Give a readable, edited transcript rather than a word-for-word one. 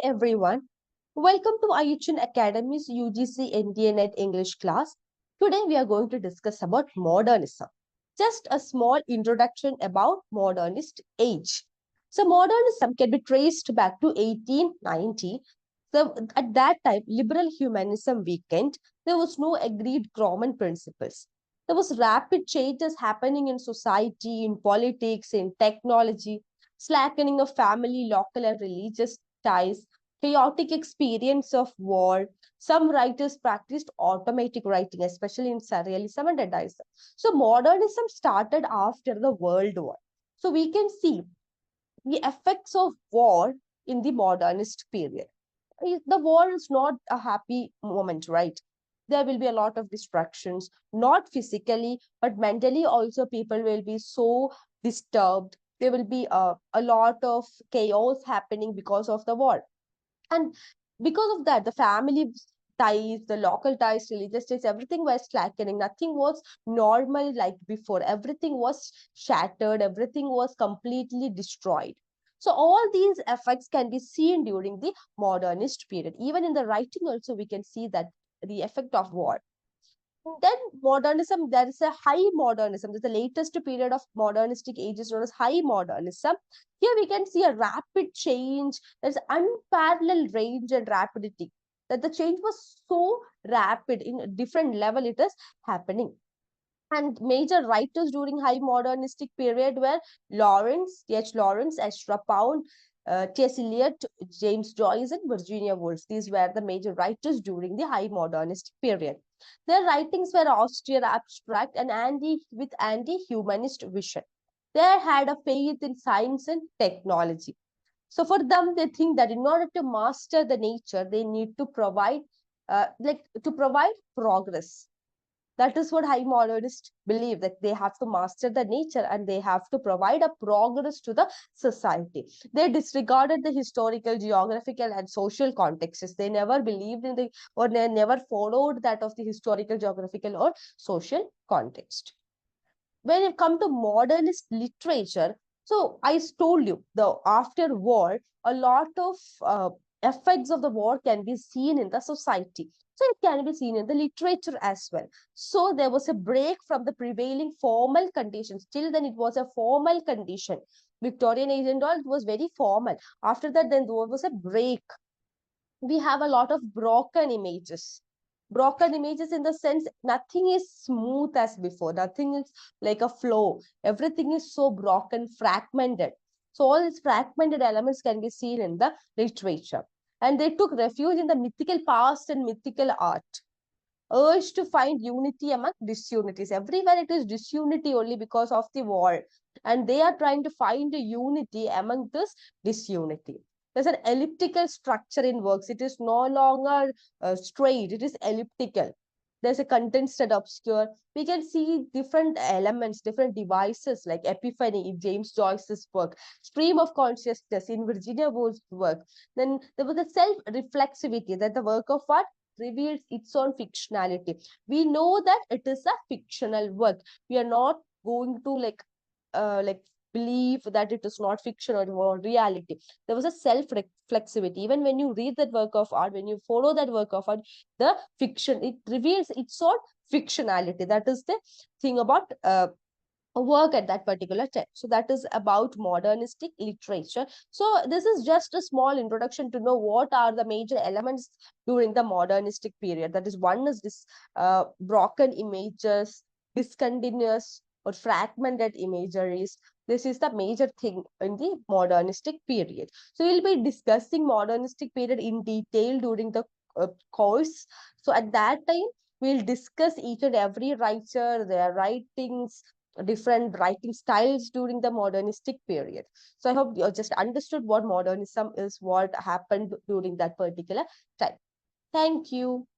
everyone. Welcome to IHN Academy's UGC NTA Net English class. Today we are going to discuss about modernism. Just a small introduction about modernist age. So modernism can be traced back to 1890. So at that time, liberal humanism weakened. There was no agreed common principles. There was rapid changes happening in society, in politics, in technology, slackening of family, local, and religious ties, chaotic experience of war. Some writers practiced automatic writing, especially in surrealism and dadaism. So modernism started after the World War. So we can see the effects of war in the modernist period. The war is not a happy moment, right? There will be a lot of distractions, not physically, but mentally also people will be so disturbed. There will be a lot of chaos happening because of the war. And because of that, the family ties, the local ties, religious ties, everything was slackening. Nothing was normal like before. Everything was shattered. Everything was completely destroyed. So all these effects can be seen during the modernist period. Even in the writing also, we can see that the effect of war. Then modernism, there is a high modernism. The latest period of modernistic age is known as high modernism. Here we can see a rapid change. There's unparalleled range and rapidity. That the change was so rapid in a different level it is happening. And major writers during high modernistic period were Lawrence, T.H. Lawrence, Ezra Pound, T.S. Eliot, James Joyce, and Virginia Woolf. These were the major writers during the high modernist period. Their writings were austere, abstract, and anti-humanist vision. They had a faith in science and technology. So for them, they think that in order to master the nature, they need to provide, to provide progress. That is what high modernists believe, that they have to master the nature and they have to provide a progress to the society. They disregarded the historical, geographical, and social contexts. They never believed in the, or they never followed that of the historical, geographical, or social context. When it comes to modernist literature, so I told you, the after war, a lot of effects of the war can be seen in the society. So it can be seen in the literature as well. So there was a break from the prevailing formal conditions. Till then, it was a formal condition. Victorian age and all, it was very formal. After that, then there was a break. We have a lot of broken images. Broken images in the sense nothing is smooth as before. Nothing is like a flow. Everything is so broken, fragmented. So all these fragmented elements can be seen in the literature. And they took refuge in the mythical past and mythical art. Urge to find unity among disunities. Everywhere it is disunity only because of the war. And they are trying to find a unity among this disunity. There's an elliptical structure in works. It is no longer straight, it is elliptical. There's a condensed obscure. We can see different elements, different devices like epiphany in James Joyce's work, stream of consciousness in Virginia Woolf's work. Then there was a self-reflexivity, that the work of art reveals its own fictionality. We know that it is a fictional work. We are not going to like believe that it is not fiction or reality. There was a self-reflexivity. Even when you read that work of art, when you follow that work of art, the fiction, it reveals its own fictionality. That is the thing about work at that particular time. So that is about modernistic literature. So this is just a small introduction to know what are the major elements during the modernistic period. That is, one is this broken images, discontinuous or fragmented imageries. This is the major thing in the modernistic period. So we'll be discussing modernistic period in detail during the course. So at that time, we'll discuss each and every writer, their writings, different writing styles during the modernistic period. So I hope you just understood what modernism is, what happened during that particular time. Thank you.